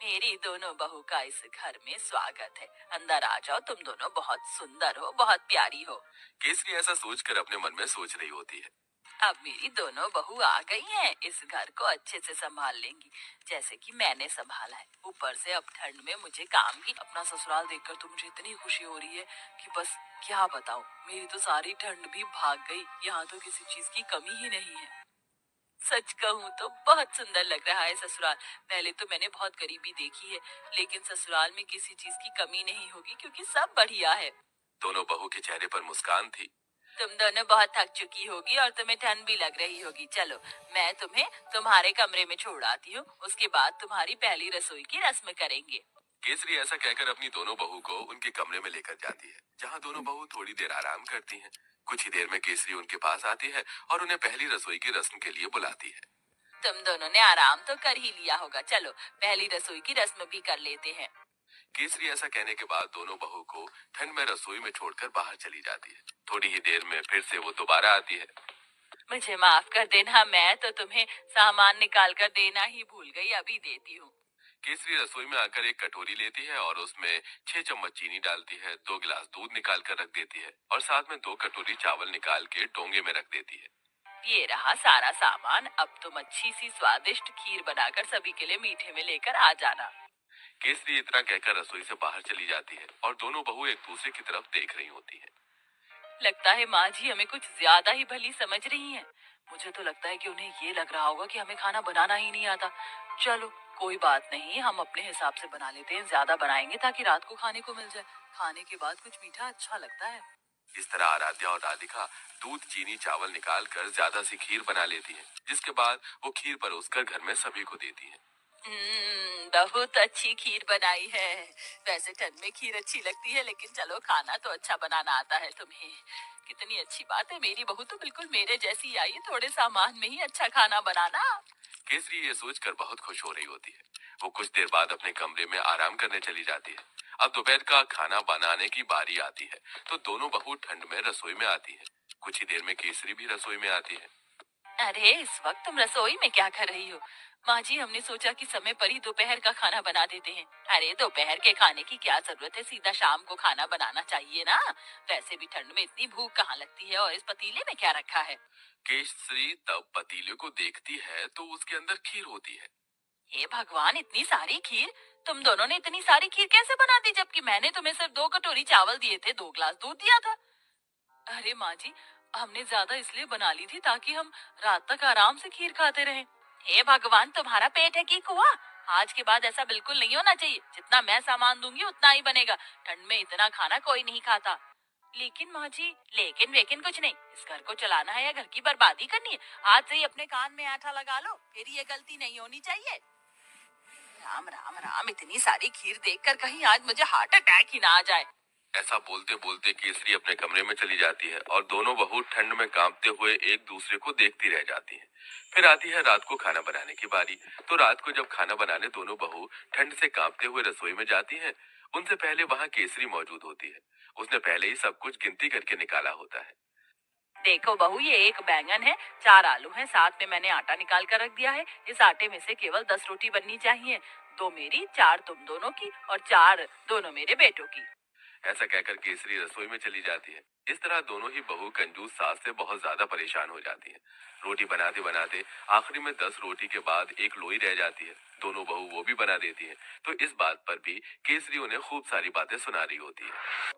मेरी दोनों बहू का इस घर में स्वागत है। अंदर आ जाओ, तुम दोनों बहुत सुंदर हो, बहुत प्यारी हो। केसरी ऐसा सोचकर अपने मन में सोच रही होती है। अब मेरी दोनों बहू आ गई हैं, इस घर को अच्छे से संभाल लेंगी, जैसे कि मैंने संभाला है। ऊपर से अब ठंड में मुझे काम की। अपना ससुराल देखकर तो मुझे इतनी खुशी हो रही है कि बस क्या बताऊं। मेरी तो सारी ठंड भी भाग गई। यहाँ तो किसी चीज की कमी ही नहीं है। सच कहूँ तो बहुत सुंदर लग रहा है ससुराल। पहले तो मैंने बहुत गरीबी देखी है, लेकिन ससुराल में किसी चीज की कमी नहीं होगी क्योंकि सब बढ़िया है। दोनों बहू के चेहरे पर मुस्कान थी। तुम दोनों बहुत थक चुकी होगी और तुम्हें ठंड भी लग रही होगी। चलो, मैं तुम्हें तुम्हारे कमरे में छोड़ आती हूँ, उसके बाद तुम्हारी पहली रसोई की रस्म करेंगे। केसरी ऐसा कहकर अपनी दोनों बहू को उनके कमरे में लेकर जाती है, जहाँ दोनों बहू थोड़ी देर आराम करती हैं। कुछ ही देर में केसरी उनके पास आती है और उन्हें पहली रसोई की रस्म के लिए बुलाती है। तुम दोनों ने आराम तो कर ही लिया होगा, चलो पहली रसोई की रस्म भी कर लेते हैं। केसरी ऐसा कहने के बाद दोनों बहू को ठंड में रसोई में छोड़कर बाहर चली जाती है। थोड़ी ही देर में फिर से वो दोबारा आती है। मुझे माफ कर देना, मैं तो तुम्हें सामान निकाल कर देना ही भूल गई, अभी देती हूँ। केसरी रसोई में आकर एक कटोरी लेती है और उसमें 6 चम्मच चीनी डालती है, 2 गिलास दूध निकाल कर रख देती है और साथ में 2 कटोरी चावल निकाल के डोंगे में रख देती है। ये रहा सारा सामान। अब तुम अच्छी सी स्वादिष्ट खीर बनाकर सभी के लिए मीठे में लेकर आ जाना। केसरी इतना कहकर रसोई से बाहर चली जाती है और दोनों बहू एक दूसरे की तरफ देख रही होती है। लगता है माँ जी हमें कुछ ज्यादा ही भली समझ रही हैं। मुझे तो लगता है कि उन्हें ये लग रहा होगा कि हमें खाना बनाना ही नहीं आता। चलो, कोई बात नहीं, हम अपने हिसाब से बना लेते हैं। ज्यादा बनाएंगे ताकि रात को खाने को मिल जाए। खाने के बाद कुछ मीठा अच्छा लगता है। इस तरह आराध्या और राधिका दूध चीनी चावल निकाल कर ज्यादा सी खीर बना लेती हैं, जिसके बाद वो खीर परोसकर घर में सभी को देती हैं। बहुत अच्छी खीर बनाई है। वैसे ठंड में खीर अच्छी लगती है, लेकिन चलो खाना तो अच्छा बनाना आता है तुम्हें। कितनी अच्छी बात है, मेरी बहू तो बिल्कुल मेरे जैसी आई है, थोड़े सामान में ही अच्छा खाना बनाना। केसरी ये सोचकर बहुत खुश हो रही होती है। वो कुछ देर बाद अपने कमरे में आराम करने चली जाती है। अब दोपहर का खाना बनाने की बारी आती है, तो दोनों बहू ठंड में रसोई में आती है। कुछ ही देर में केसरी भी रसोई में आती है। अरे, इस वक्त तुम रसोई में क्या कर रही हो? माँ जी, हमने सोचा कि समय पर ही दोपहर का खाना बना देते हैं। अरे, दोपहर के खाने की क्या जरूरत है, सीधा शाम को खाना बनाना चाहिए ना। वैसे भी ठंड में इतनी भूख कहाँ लगती है। और इस पतीले में क्या रखा है? केसरी तब पतीले को देखती है तो उसके अंदर खीर होती है। हे भगवान, इतनी सारी खीर! तुम दोनों ने इतनी सारी खीर कैसे बना दी, जबकि मैंने तुम्हें सिर्फ 2 कटोरी चावल दिए थे, 2 गिलास दूध दिया था। अरे माँ जी, हमने ज्यादा इसलिए बना ली थी ताकि हम रात तक आराम से खीर खाते रहें। हे भगवान, तुम्हारा पेट है कि कुआं? आज के बाद ऐसा बिल्कुल नहीं होना चाहिए। जितना मैं सामान दूंगी उतना ही बनेगा। ठंड में इतना खाना कोई नहीं खाता। लेकिन माँ जी, लेकिन वेकिन कुछ नहीं। इस घर को चलाना है या घर की बर्बादी करनी है? आज से ही अपने कान में आटा लगा लो, फिर ये गलती नहीं होनी चाहिए। राम राम राम, इतनी सारी खीर देखकर कहीं आज मुझे हार्ट अटैक ही ना आ जाए। ऐसा बोलते बोलते केसरी अपने कमरे में चली जाती है और दोनों बहू ठंड में कांपते हुए एक दूसरे को देखती रह जाती हैं। फिर आती है रात को खाना बनाने की बारी। तो रात को जब खाना बनाने दोनों बहू ठंड से कांपते हुए रसोई में जाती हैं, उनसे पहले वहां केसरी मौजूद होती है। उसने पहले ही सब कुछ गिनती करके निकाला होता है। देखो बहू, ये एक बैंगन है, 4 आलू हैं, साथ में मैंने आटा निकाल कर रख दिया है। इस आटे में से केवल 10 रोटी बननी चाहिए। 2 मेरी, 4 तुम दोनों की और 4 दोनों मेरे बेटों की। ऐसा कहकर केसरी रसोई में चली जाती है। इस तरह दोनों ही बहू कंजूस सास से बहुत ज्यादा परेशान हो जाती हैं। रोटी बनाते बनाते आखिरी में 10 रोटी के बाद एक लोई रह जाती है। दोनों बहू वो भी बना देती हैं। तो इस बात पर भी केसरी उन्हें खूब सारी बातें सुना रही होती है।